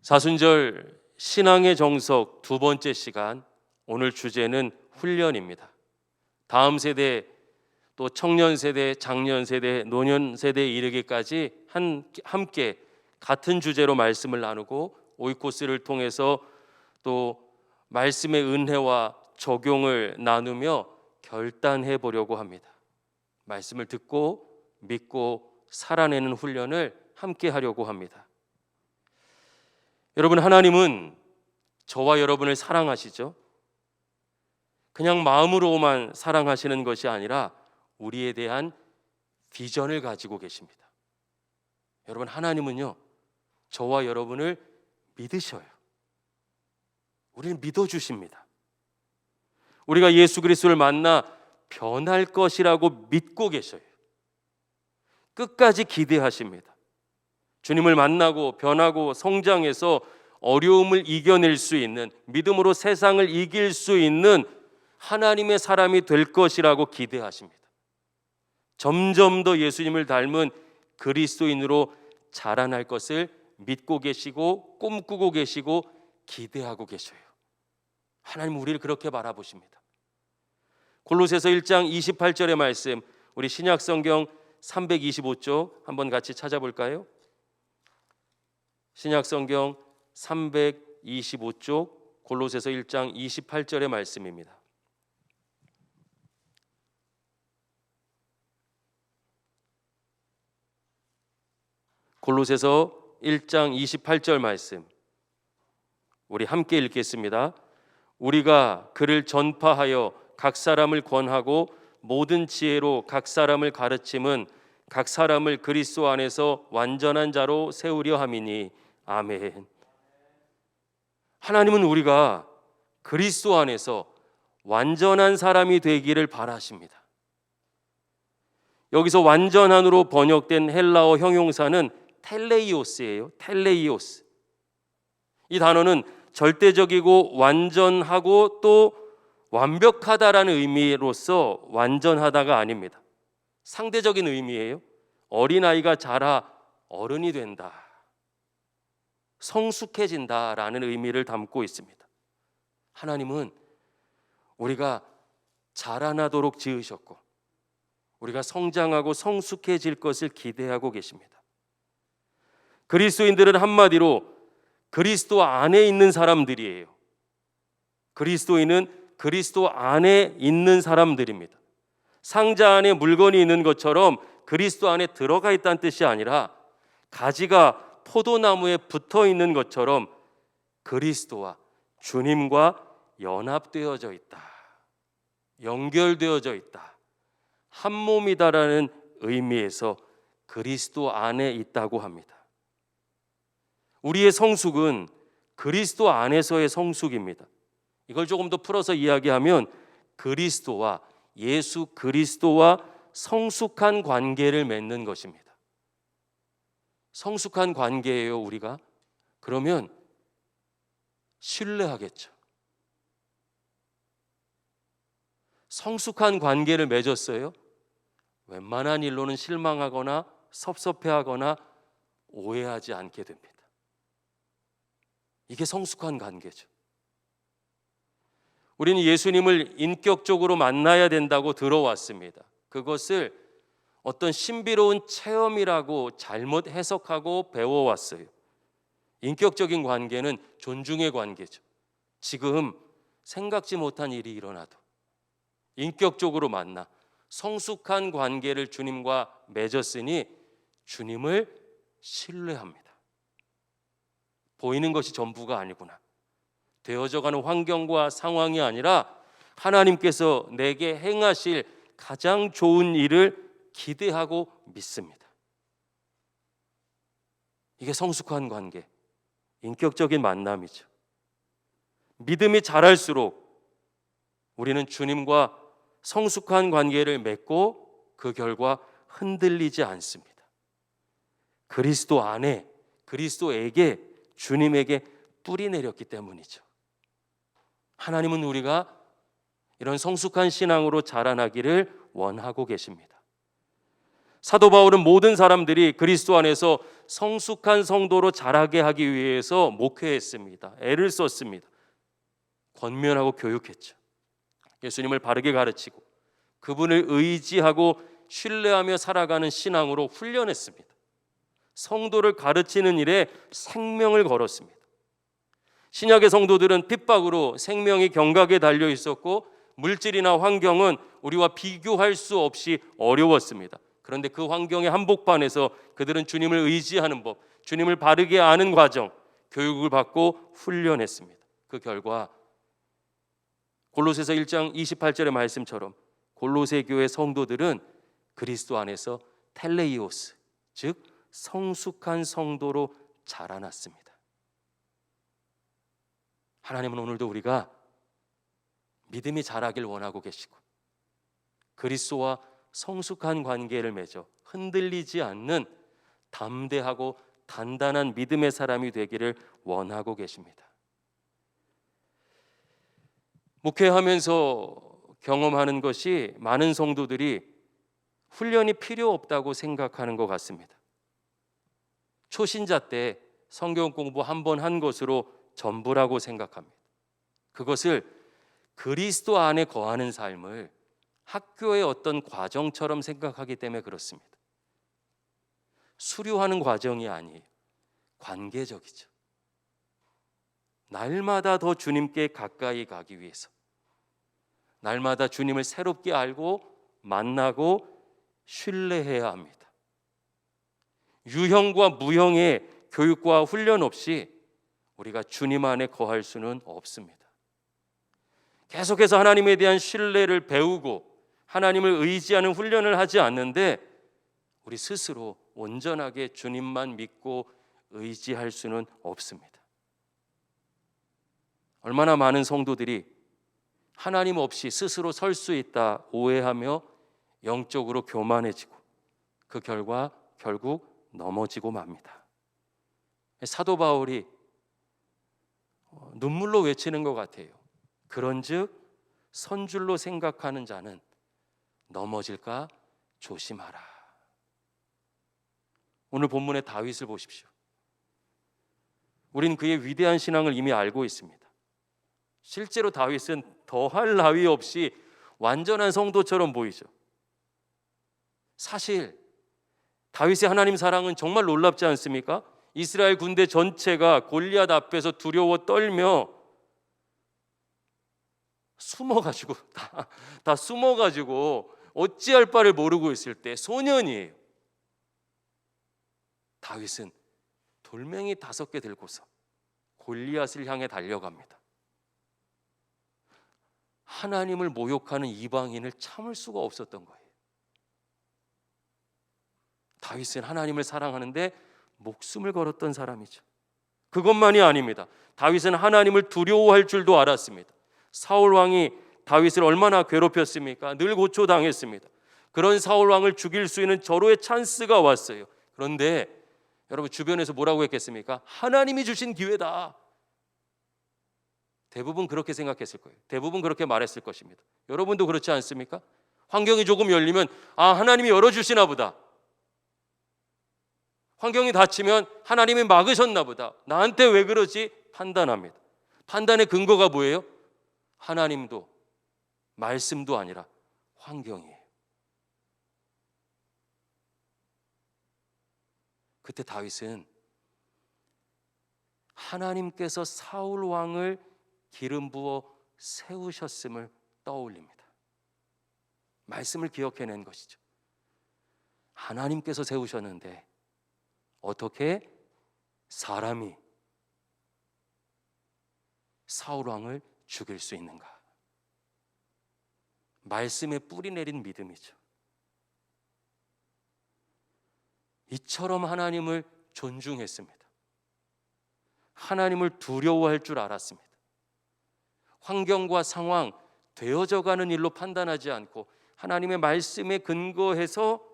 사순절 신앙의 정석 두 번째 시간, 오늘 주제는 훈련입니다. 다음 세대, 또 청년 세대, 장년 세대, 노년 세대에 이르기까지 함께 같은 주제로 말씀을 나누고 오이코스를 통해서 또 말씀의 은혜와 적용을 나누며 결단해 보려고 합니다. 말씀을 듣고 믿고 살아내는 훈련을 함께 하려고 합니다. 여러분, 하나님은 저와 여러분을 사랑하시죠? 그냥 마음으로만 사랑하시는 것이 아니라 우리에 대한 비전을 가지고 계십니다. 여러분, 하나님은요, 저와 여러분을 믿으셔요. 우리를 믿어주십니다. 우리가 예수 그리스도를 만나 변할 것이라고 믿고 계셔요. 끝까지 기대하십니다. 주님을 만나고 변하고 성장해서 어려움을 이겨낼 수 있는, 믿음으로 세상을 이길 수 있는 하나님의 사람이 될 것이라고 기대하십니다. 점점 더 예수님을 닮은 그리스도인으로 자라날 것을 믿고 계시고 꿈꾸고 계시고 기대하고 계셔요. 하나님 우리를 그렇게 바라보십니다. 골로새서 1장 28절의 말씀, 우리 신약성경 325쪽 한번 같이 찾아볼까요? 신약성경 325쪽 골로새서 1장 28절의 말씀입니다. 골로새서 1장 28절 말씀, 우리 함께 읽겠습니다. 우리가 그를 전파하여 각 사람을 권하고 모든 지혜로 각 사람을 가르침은 각 사람을 그리스도 안에서 완전한 자로 세우려 함이니 아멘. 하나님은 우리가 그리스도 안에서 완전한 사람이 되기를 바라십니다. 여기서 완전한으로 번역된 헬라어 형용사는 텔레이오스예요. 텔레이오스. 이 단어는 절대적이고 완전하고 또 완벽하다라는 의미로서 완전하다가 아닙니다. 상대적인 의미예요. 어린아이가 자라 어른이 된다, 성숙해진다라는 의미를 담고 있습니다. 하나님은 우리가 자라나도록 지으셨고 우리가 성장하고 성숙해질 것을 기대하고 계십니다. 그리스도인들은 한마디로 그리스도 안에 있는 사람들이에요. 그리스도인은 그리스도 안에 있는 사람들입니다. 상자 안에 물건이 있는 것처럼 그리스도 안에 들어가 있다는 뜻이 아니라 가지가 포도나무에 붙어 있는 것처럼 그리스도와 주님과 연합되어져 있다, 연결되어져 있다, 한 몸이다라는 의미에서 그리스도 안에 있다고 합니다. 우리의 성숙은 그리스도 안에서의 성숙입니다. 이걸 조금 더 풀어서 이야기하면 그리스도와 예수 그리스도와 성숙한 관계를 맺는 것입니다. 성숙한 관계예요, 우리가. 그러면 신뢰하겠죠. 성숙한 관계를 맺었어요. 웬만한 일로는 실망하거나 섭섭해하거나 오해하지 않게 됩니다. 이게 성숙한 관계죠. 우리는 예수님을 인격적으로 만나야 된다고 들어왔습니다. 그것을 어떤 신비로운 체험이라고 잘못 해석하고 배워왔어요. 인격적인 관계는 존중의 관계죠. 지금 생각지 못한 일이 일어나도 인격적으로 만나 성숙한 관계를 주님과 맺었으니 주님을 신뢰합니다. 보이는 것이 전부가 아니구나. 되어져가는 환경과 상황이 아니라 하나님께서 내게 행하실 가장 좋은 일을 기대하고 믿습니다. 이게 성숙한 관계, 인격적인 만남이죠. 믿음이 자랄수록 우리는 주님과 성숙한 관계를 맺고 그 결과 흔들리지 않습니다. 그리스도 안에, 그리스도에게, 주님에게 뿌리 내렸기 때문이죠. 하나님은 우리가 이런 성숙한 신앙으로 자라나기를 원하고 계십니다. 사도 바울은 모든 사람들이 그리스도 안에서 성숙한 성도로 자라게 하기 위해서 목회했습니다. 애를 썼습니다. 권면하고 교육했죠. 예수님을 바르게 가르치고 그분을 의지하고 신뢰하며 살아가는 신앙으로 훈련했습니다. 성도를 가르치는 일에 생명을 걸었습니다. 신약의 성도들은 핍박으로 생명이 경각에 달려 있었고 물질이나 환경은 우리와 비교할 수 없이 어려웠습니다. 그런데 그 환경의 한복판에서 그들은 주님을 의지하는 법, 주님을 바르게 아는 과정, 교육을 받고 훈련했습니다. 그 결과 골로새서 1장 28절의 말씀처럼 골로새 교회 성도들은 그리스도 안에서 텔레이오스, 즉 성숙한 성도로 자라났습니다. 하나님은 오늘도 우리가 믿음이 자라길 원하고 계시고 그리스도와 성숙한 관계를 맺어 흔들리지 않는 담대하고 단단한 믿음의 사람이 되기를 원하고 계십니다. 목회하면서 경험하는 것이 많은 성도들이 훈련이 필요 없다고 생각하는 것 같습니다. 초신자 때 성경 공부 한 번 한 것으로 전부라고 생각합니다. 그것을 그리스도 안에 거하는 삶을 학교의 어떤 과정처럼 생각하기 때문에 그렇습니다. 수료하는 과정이 아니에요. 관계적이죠. 날마다 더 주님께 가까이 가기 위해서, 날마다 주님을 새롭게 알고 만나고 신뢰해야 합니다. 유형과 무형의 교육과 훈련 없이 우리가 주님 안에 거할 수는 없습니다. 계속해서 하나님에 대한 신뢰를 배우고 하나님을 의지하는 훈련을 하지 않는데 우리 스스로 온전하게 주님만 믿고 의지할 수는 없습니다. 얼마나 많은 성도들이 하나님 없이 스스로 설 수 있다 오해하며 영적으로 교만해지고 그 결과 결국 넘어지고 맙니다. 사도 바울이 눈물로 외치는 것 같아요. 그런즉 선줄로 생각하는 자는 넘어질까 조심하라. 오늘 본문의 다윗을 보십시오. 우린 그의 위대한 신앙을 이미 알고 있습니다. 실제로 다윗은 더할 나위 없이 완전한 성도처럼 보이죠. 사실 다윗의 하나님 사랑은 정말 놀랍지 않습니까? 이스라엘 군대 전체가 골리앗 앞에서 두려워 떨며 숨어가지고 다 숨어가지고 어찌할 바를 모르고 있을 때 소년이에요. 다윗은 돌멩이 5개 들고서 골리앗을 향해 달려갑니다. 하나님을 모욕하는 이방인을 참을 수가 없었던 거예요. 다윗은 하나님을 사랑하는데 목숨을 걸었던 사람이죠. 그것만이 아닙니다. 다윗은 하나님을 두려워할 줄도 알았습니다. 사울 왕이 다윗을 얼마나 괴롭혔습니까? 늘 고초당했습니다. 그런 사울 왕을 죽일 수 있는 절호의 찬스가 왔어요. 그런데 여러분 주변에서 뭐라고 했겠습니까? 하나님이 주신 기회다. 대부분 그렇게 생각했을 거예요. 대부분 그렇게 말했을 것입니다. 여러분도 그렇지 않습니까? 환경이 조금 열리면 하나님이 열어주시나 보다. 환경이 닫히면 하나님이 막으셨나 보다. 나한테 왜 그러지? 판단합니다. 판단의 근거가 뭐예요? 하나님도 말씀도 아니라 환경이에요. 그때 다윗은 하나님께서 사울 왕을 기름 부어 세우셨음을 떠올립니다. 말씀을 기억해낸 것이죠. 하나님께서 세우셨는데 어떻게 사람이 사울 왕을 죽일 수 있는가? 말씀에 뿌리 내린 믿음이죠. 이처럼 하나님을 존중했습니다. 하나님을 두려워할 줄 알았습니다. 환경과 상황, 되어져가는 일로 판단하지 않고 하나님의 말씀에 근거해서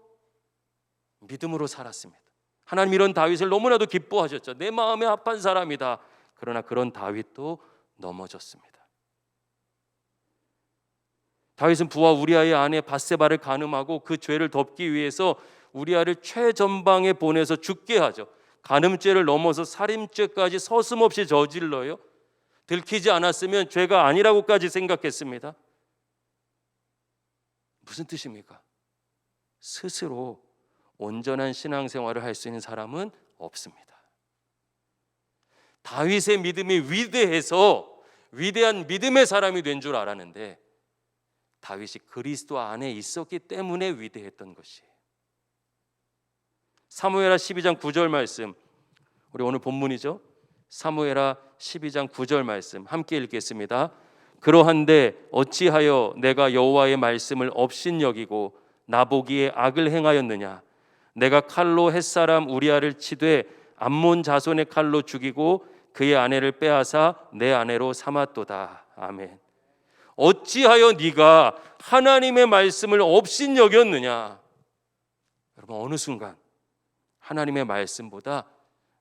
믿음으로 살았습니다. 하나님 이런 다윗을 너무나도 기뻐하셨죠. 내 마음에 합한 사람이다. 그러나 그런 다윗도 넘어졌습니다. 다윗은 부하 우리아의 아내 밧세바를 간음하고 그 죄를 덮기 위해서 우리아를 최전방에 보내서 죽게 하죠. 간음죄를 넘어서 살인죄까지 서슴없이 저질러요. 들키지 않았으면 죄가 아니라고까지 생각했습니다. 무슨 뜻입니까? 스스로 온전한 신앙생활을 할 수 있는 사람은 없습니다. 다윗의 믿음이 위대해서 위대한 믿음의 사람이 된 줄 알았는데 다윗이 그리스도 안에 있었기 때문에 위대했던 것이에요. 사무엘하 12장 9절 말씀, 우리 오늘 본문이죠. 사무엘하 12장 9절 말씀 함께 읽겠습니다. 그러한데 어찌하여 내가 여호와의 말씀을 업신여기고 나보기에 악을 행하였느냐? 내가 칼로 햇사람 우리아를 치되 암몬 자손의 칼로 죽이고 그의 아내를 빼앗아 내 아내로 삼았도다. 아멘. 어찌하여 네가 하나님의 말씀을 업신여겼느냐? 여러분, 어느 순간 하나님의 말씀보다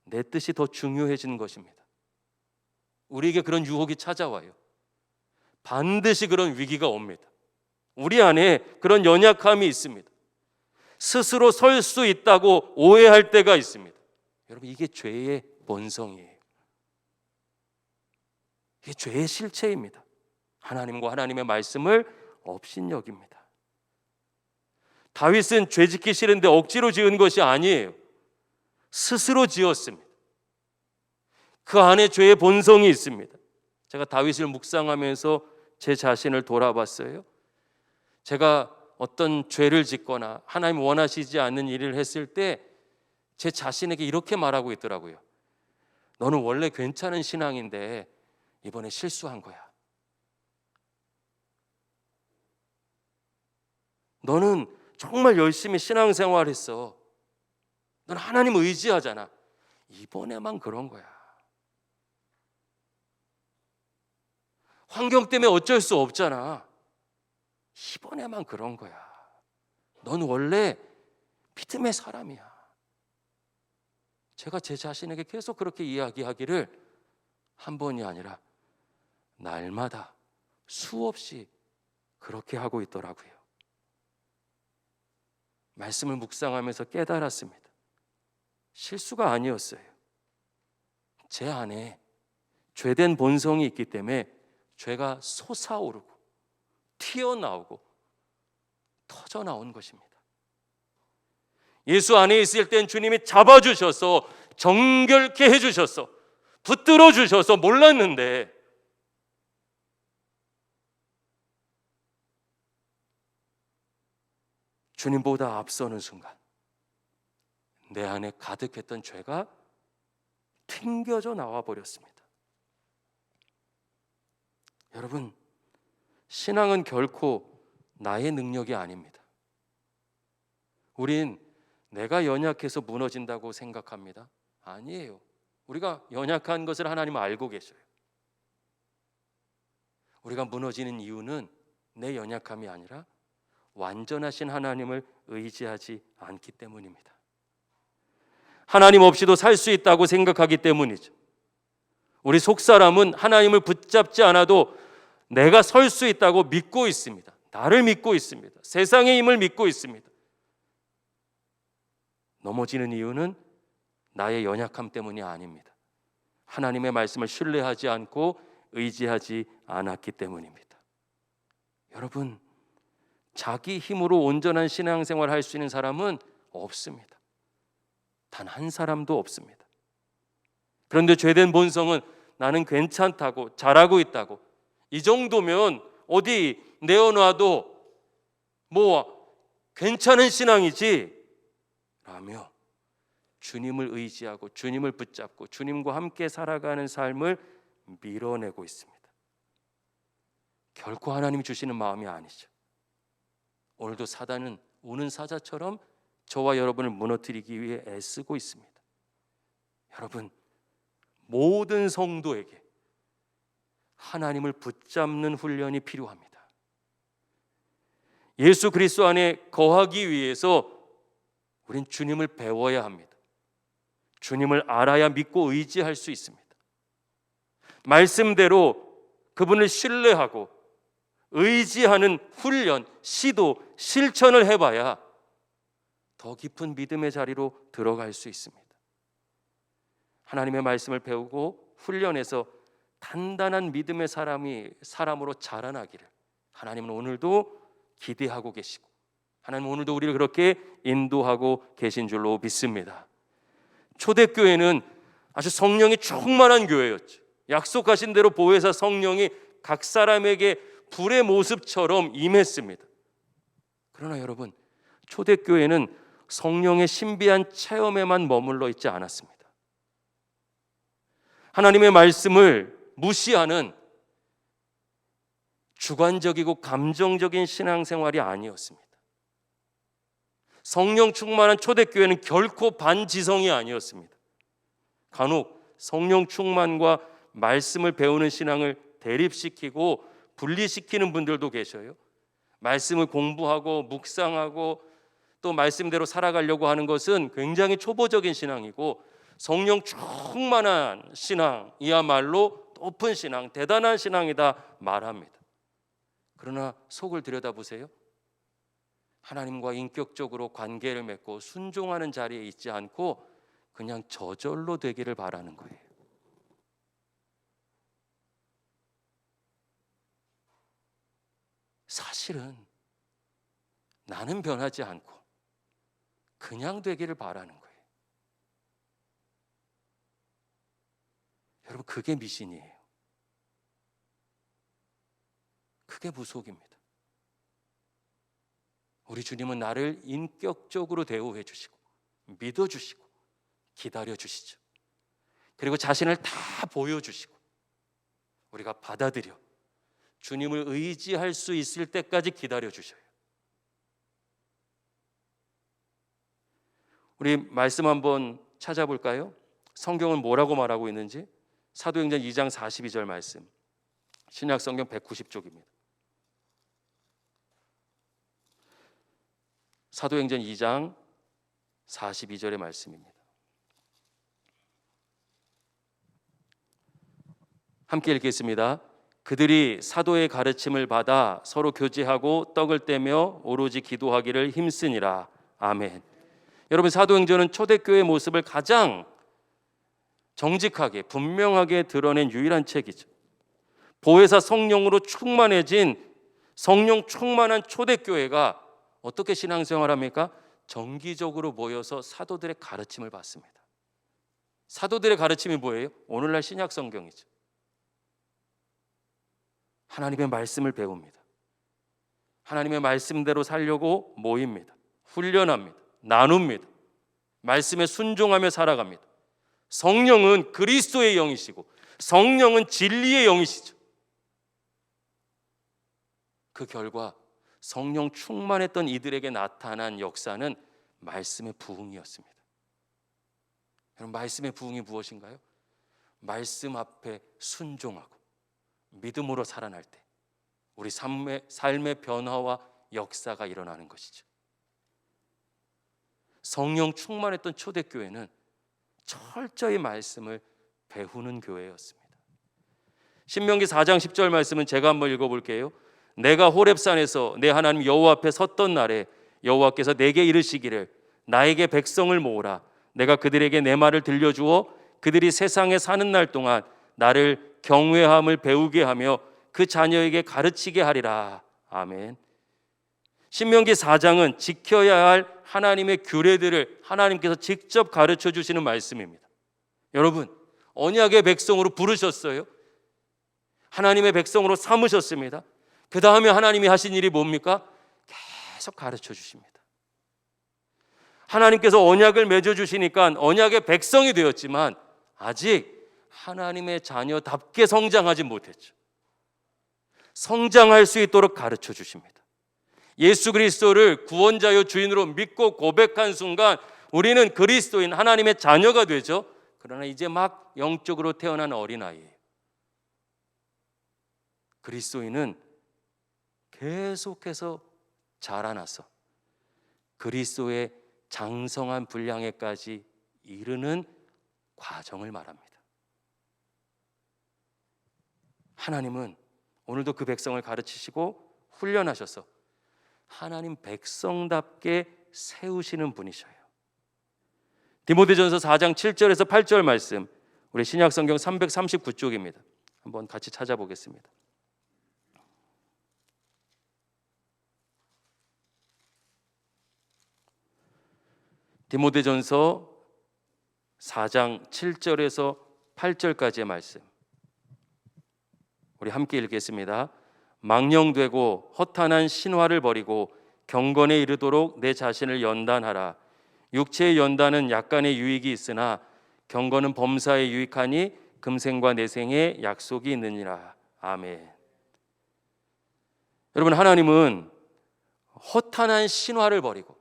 내 뜻이 더 중요해지는 것입니다. 우리에게 그런 유혹이 찾아와요. 반드시 그런 위기가 옵니다. 우리 안에 그런 연약함이 있습니다. 스스로 설 수 있다고 오해할 때가 있습니다. 여러분, 이게 죄의 본성이에요. 이게 죄의 실체입니다. 하나님과 하나님의 말씀을 업신여깁니다. 다윗은 죄 짓기 싫은데 억지로 지은 것이 아니에요. 스스로 지었습니다. 그 안에 죄의 본성이 있습니다. 제가 다윗을 묵상하면서 제 자신을 돌아봤어요. 제가 어떤 죄를 짓거나 하나님 원하시지 않는 일을 했을 때 제 자신에게 이렇게 말하고 있더라고요. 너는 원래 괜찮은 신앙인데 이번에 실수한 거야. 너는 정말 열심히 신앙생활했어. 넌 하나님 의지하잖아. 이번에만 그런 거야. 환경 때문에 어쩔 수 없잖아. 이번에만 그런 거야. 넌 원래 믿음의 사람이야. 제가 제 자신에게 계속 그렇게 이야기하기를 한 번이 아니라 날마다 수없이 그렇게 하고 있더라고요. 말씀을 묵상하면서 깨달았습니다. 실수가 아니었어요. 제 안에 죄된 본성이 있기 때문에 죄가 솟아오르고 튀어나오고 터져나온 것입니다. 예수 안에 있을 땐 주님이 잡아주셔서 정결케 해주셔서 붙들어 주셔서 몰랐는데 주님보다 앞서는 순간 내 안에 가득했던 죄가 튕겨져 나와 버렸습니다. 여러분, 신앙은 결코 나의 능력이 아닙니다. 우린 내가 연약해서 무너진다고 생각합니다. 아니에요. 우리가 연약한 것을 하나님은 알고 계셔요. 우리가 무너지는 이유는 내 연약함이 아니라 완전하신 하나님을 의지하지 않기 때문입니다. 하나님 없이도 살 수 있다고 생각하기 때문이죠. 우리 속사람은 하나님을 붙잡지 않아도 내가 설 수 있다고 믿고 있습니다. 나를 믿고 있습니다. 세상의 힘을 믿고 있습니다. 넘어지는 이유는 나의 연약함 때문이 아닙니다. 하나님의 말씀을 신뢰하지 않고 의지하지 않았기 때문입니다. 여러분, 자기 힘으로 온전한 신앙생활을 할 수 있는 사람은 없습니다. 단 한 사람도 없습니다. 그런데 죄된 본성은 나는 괜찮다고, 잘하고 있다고, 이 정도면 어디 내어놔도 뭐 괜찮은 신앙이지 라며 주님을 의지하고 주님을 붙잡고 주님과 함께 살아가는 삶을 밀어내고 있습니다. 결코 하나님이 주시는 마음이 아니죠. 오늘도 사단은 우는 사자처럼 저와 여러분을 무너뜨리기 위해 애쓰고 있습니다. 여러분, 모든 성도에게 하나님을 붙잡는 훈련이 필요합니다. 예수 그리스도 안에 거하기 위해서 우린 주님을 배워야 합니다. 주님을 알아야 믿고 의지할 수 있습니다. 말씀대로 그분을 신뢰하고 의지하는 훈련, 시도, 실천을 해봐야 더 깊은 믿음의 자리로 들어갈 수 있습니다. 하나님의 말씀을 배우고 훈련해서 단단한 믿음의 사람으로 자라나기를 하나님은 오늘도 기대하고 계시고, 하나님은 오늘도 우리를 그렇게 인도하고 계신 줄로 믿습니다. 초대교회는 아주 성령이 충만한 교회였죠. 약속하신 대로 보혜사 성령이 각 사람에게 불의 모습처럼 임했습니다. 그러나 여러분, 초대교회는 성령의 신비한 체험에만 머물러 있지 않았습니다. 하나님의 말씀을 무시하는 주관적이고 감정적인 신앙생활이 아니었습니다. 성령 충만한 초대교회는 결코 반지성이 아니었습니다. 간혹 성령 충만과 말씀을 배우는 신앙을 대립시키고 분리시키는 분들도 계셔요. 말씀을 공부하고 묵상하고 또 말씀대로 살아가려고 하는 것은 굉장히 초보적인 신앙이고, 성령 충만한 신앙이야말로 높은 신앙, 대단한 신앙이다 말합니다. 그러나 속을 들여다보세요. 하나님과 인격적으로 관계를 맺고 순종하는 자리에 있지 않고 그냥 저절로 되기를 바라는 거예요. 사실은 나는 변하지 않고 그냥 되기를 바라는 거예요. 여러분, 그게 미신이에요. 그게 무속입니다. 우리 주님은 나를 인격적으로 대우해 주시고 믿어 주시고 기다려 주시죠. 그리고 자신을 다 보여주시고 우리가 받아들여 주님을 의지할 수 있을 때까지 기다려 주셔요. 우리 말씀 한번 찾아볼까요? 성경은 뭐라고 말하고 있는지. 사도행전 2장 42절 말씀, 신약 성경 190쪽입니다. 사도행전 2장 42절의 말씀입니다. 함께 읽겠습니다. 그들이 사도의 가르침을 받아 서로 교제하고 떡을 떼며 오로지 기도하기를 힘쓰니라. 아멘. 여러분, 사도행전은 초대교회의 모습을 가장 정직하게 분명하게 드러낸 유일한 책이죠. 보혜사 성령으로 충만해진 성령 충만한 초대교회가 어떻게 신앙생활합니까? 정기적으로 모여서 사도들의 가르침을 받습니다. 사도들의 가르침이 뭐예요? 오늘날 신약 성경이죠. 하나님의 말씀을 배웁니다. 하나님의 말씀대로 살려고 모입니다. 훈련합니다. 나눕니다. 말씀에 순종하며 살아갑니다. 성령은 그리스도의 영이시고 성령은 진리의 영이시죠. 그 결과 성령 충만했던 이들에게 나타난 역사는 말씀의 부흥이었습니다. 여러분, 말씀의 부흥이 무엇인가요? 말씀 앞에 순종하고 믿음으로 살아날 때 우리 삶의 변화와 역사가 일어나는 것이죠. 성령 충만했던 초대교회는 철저히 말씀을 배우는 교회였습니다. 신명기 4장 10절 말씀은 제가 한번 읽어볼게요. 내가 호렙산에서 내 하나님 여호와 앞에 섰던 날에 여호와께서 내게 이르시기를 나에게 백성을 모으라. 내가 그들에게 내 말을 들려주어 그들이 세상에 사는 날 동안 나를 경외함을 배우게 하며 그 자녀에게 가르치게 하리라. 아멘. 신명기 4장은 지켜야 할 하나님의 규례들을 하나님께서 직접 가르쳐 주시는 말씀입니다. 여러분, 언약의 백성으로 부르셨어요. 하나님의 백성으로 삼으셨습니다. 그 다음에 하나님이 하신 일이 뭡니까? 계속 가르쳐 주십니다. 하나님께서 언약을 맺어 주시니까 언약의 백성이 되었지만 아직 하나님의 자녀답게 성장하지 못했죠. 성장할 수 있도록 가르쳐 주십니다. 예수 그리스도를 구원자요 주인으로 믿고 고백한 순간 우리는 그리스도인 하나님의 자녀가 되죠. 그러나 이제 막 영적으로 태어난 어린아이예요. 그리스도인은 계속해서 자라나서 그리스도의 장성한 분량에까지 이르는 과정을 말합니다. 하나님은 오늘도 그 백성을 가르치시고 훈련하셔서 하나님 백성답게 세우시는 분이셔요. 디모데전서 4장 7절에서 8절 말씀, 우리 신약성경 339쪽입니다. 한번 같이 찾아보겠습니다. 디모데전서 4장 7절에서 8절까지의 말씀, 우리 함께 읽겠습니다. 망령되고 허탄한 신화를 버리고 경건에 이르도록 내 자신을 연단하라. 육체의 연단은 약간의 유익이 있으나 경건은 범사에 유익하니 금생과 내생에 약속이 있느니라. 아멘. 여러분, 하나님은 허탄한 신화를 버리고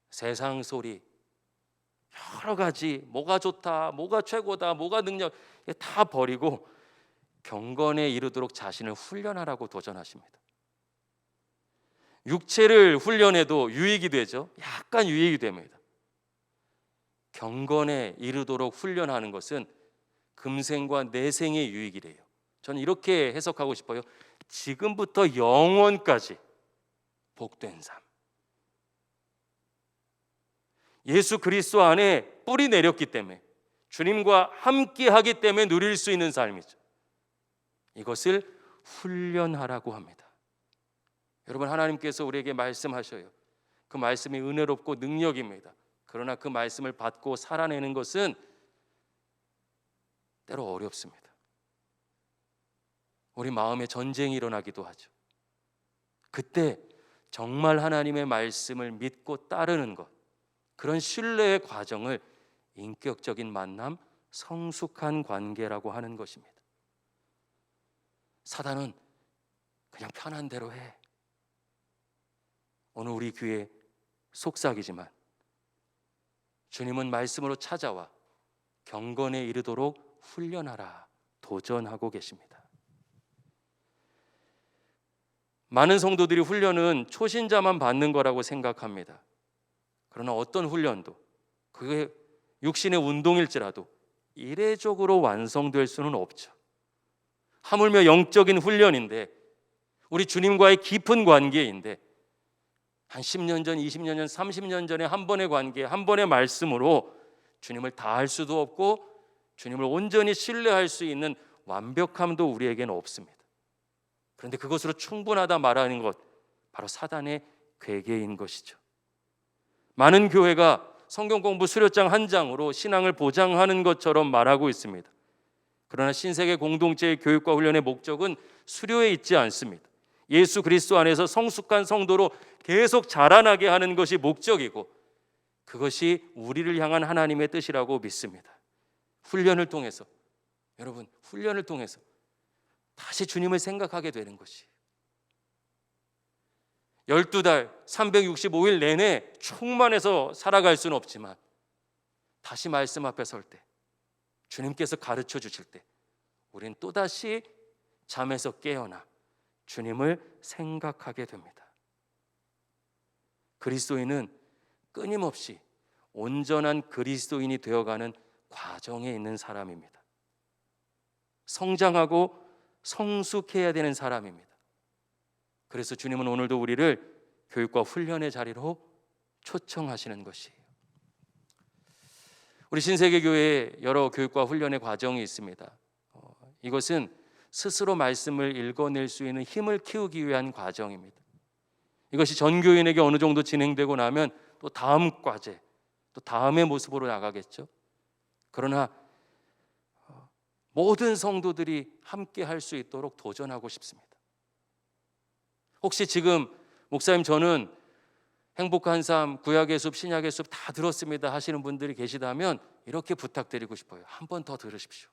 세상 소리, 여러 가지 뭐가 좋다, 뭐가 최고다, 뭐가 능력 다 버리고 경건에 이르도록 자신을 훈련하라고 도전하십니다. 육체를 훈련해도 유익이 되죠. 약간 유익이 됩니다. 경건에 이르도록 훈련하는 것은 금생과 내생의 유익이래요. 저는 이렇게 해석하고 싶어요. 지금부터 영원까지 복된 삶. 예수 그리스도 안에 뿌리 내렸기 때문에, 주님과 함께 하기 때문에 누릴 수 있는 삶이죠. 이것을 훈련하라고 합니다. 여러분, 하나님께서 우리에게 말씀하셔요. 그 말씀이 은혜롭고 능력입니다. 그러나 그 말씀을 받고 살아내는 것은 때로 어렵습니다. 우리 마음에 전쟁이 일어나기도 하죠. 그때 정말 하나님의 말씀을 믿고 따르는 것, 그런 신뢰의 과정을 인격적인 만남, 성숙한 관계라고 하는 것입니다. 사단은 그냥 편한 대로 해. 오늘 우리 귀에 속삭이지만 주님은 말씀으로 찾아와 경건에 이르도록 훈련하라 도전하고 계십니다. 많은 성도들이 훈련은 초신자만 받는 거라고 생각합니다. 그러나 어떤 훈련도, 그게 육신의 운동일지라도 이례적으로 완성될 수는 없죠. 하물며 영적인 훈련인데, 우리 주님과의 깊은 관계인데, 한 10년 전, 20년 전, 30년 전에 한 번의 관계, 한 번의 말씀으로 주님을 다 할 수도 없고 주님을 온전히 신뢰할 수 있는 완벽함도 우리에게는 없습니다. 그런데 그것으로 충분하다 말하는 것, 바로 사단의 괴계인 것이죠. 많은 교회가 성경 공부 수료장 한 장으로 신앙을 보장하는 것처럼 말하고 있습니다. 그러나 신세계 공동체의 교육과 훈련의 목적은 수료에 있지 않습니다. 예수 그리스도 안에서 성숙한 성도로 계속 자라나게 하는 것이 목적이고, 그것이 우리를 향한 하나님의 뜻이라고 믿습니다. 훈련을 통해서, 여러분, 훈련을 통해서 다시 주님을 생각하게 되는 것이, 12달 365일 내내 충만해서 살아갈 수는 없지만 다시 말씀 앞에 설 때, 주님께서 가르쳐 주실 때 우리는 또다시 잠에서 깨어나 주님을 생각하게 됩니다. 그리스도인은 끊임없이 온전한 그리스도인이 되어가는 과정에 있는 사람입니다. 성장하고 성숙해야 되는 사람입니다. 그래서 주님은 오늘도 우리를 교육과 훈련의 자리로 초청하시는 것이에요. 우리 신세계교회에 여러 교육과 훈련의 과정이 있습니다. 이것은 스스로 말씀을 읽어낼 수 있는 힘을 키우기 위한 과정입니다. 이것이 전 교인에게 어느 정도 진행되고 나면 또 다음 과제, 또 다음의 모습으로 나가겠죠. 그러나 모든 성도들이 함께 할 수 있도록 도전하고 싶습니다. 혹시 지금 목사님, 저는 행복한 삶, 구약의 숲, 신약의 숲 다 들었습니다 하시는 분들이 계시다면 이렇게 부탁드리고 싶어요. 한 번 더 들으십시오.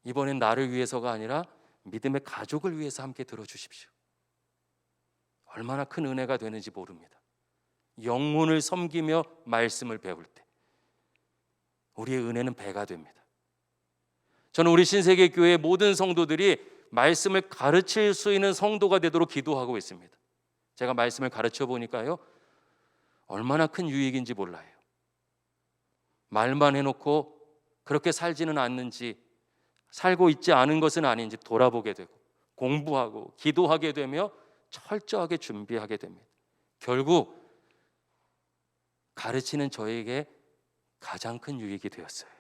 이번엔 나를 위해서가 아니라 믿음의 가족을 위해서 함께 들어주십시오. 얼마나 큰 은혜가 되는지 모릅니다. 영혼을 섬기며 말씀을 배울 때 우리의 은혜는 배가 됩니다. 저는 우리 신세계교회 모든 성도들이 말씀을 가르칠 수 있는 성도가 되도록 기도하고 있습니다. 제가 말씀을 가르쳐 보니까요, 얼마나 큰 유익인지 몰라요. 말만 해놓고 그렇게 살지는 않는지, 살고 있지 않은 것은 아닌지 돌아보게 되고, 공부하고 기도하게 되며 철저하게 준비하게 됩니다. 결국 가르치는 저에게 가장 큰 유익이 되었어요.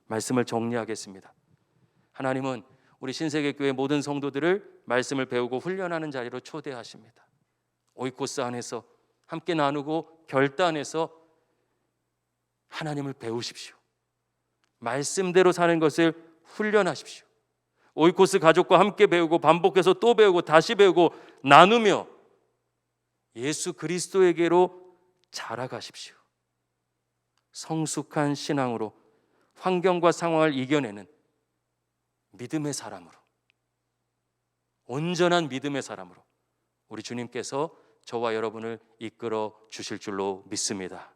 말씀을 정리하겠습니다. 하나님은 우리 신세계교회 모든 성도들을 말씀을 배우고 훈련하는 자리로 초대하십니다. 오이코스 안에서 함께 나누고 결단해서 하나님을 배우십시오. 말씀대로 사는 것을 훈련하십시오. 오이코스 가족과 함께 배우고 반복해서 또 배우고 다시 배우고 나누며 예수 그리스도에게로 자라가십시오. 성숙한 신앙으로 환경과 상황을 이겨내는 믿음의 사람으로, 온전한 믿음의 사람으로 우리 주님께서 저와 여러분을 이끌어 주실 줄로 믿습니다.